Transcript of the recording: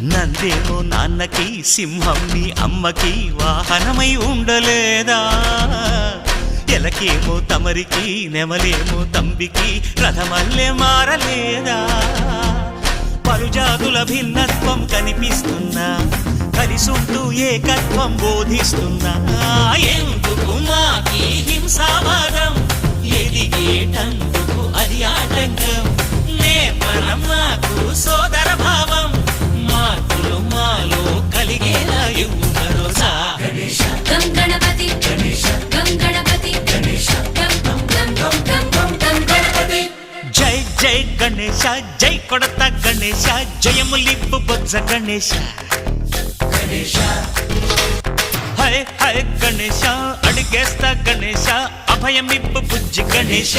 నందేమో నాన్నకి సింహం నీ అమ్మకి వాహనమై ఉండలేదా ఎలకేమో తమరికి నెమలేమో తంబికి రథమల్లే మారలేదా పలుజాతుల భిన్నత్వం కనిపిస్తున్నా కలిసుంటూ ఏకత్వం బోధిస్తున్నా ఎందుకు మాకి హింసావాదం ఎదిగేటందుకు అది ఆటంకం నేపరం మాకు సోదర భావం మార్పులు మాలో కలిగేలా ఇవ్వు భరోసా గం గణపతి గం గణపతి గం గం గం గం గం గణపతి జై జై గణేశ జై కొడత గణేశ జయములిప్పు బొజ్జ గణేశ హై హై గణేశ అడిగేస్తా గణేశ అభయమిప్పు బుజ్జి గణేశ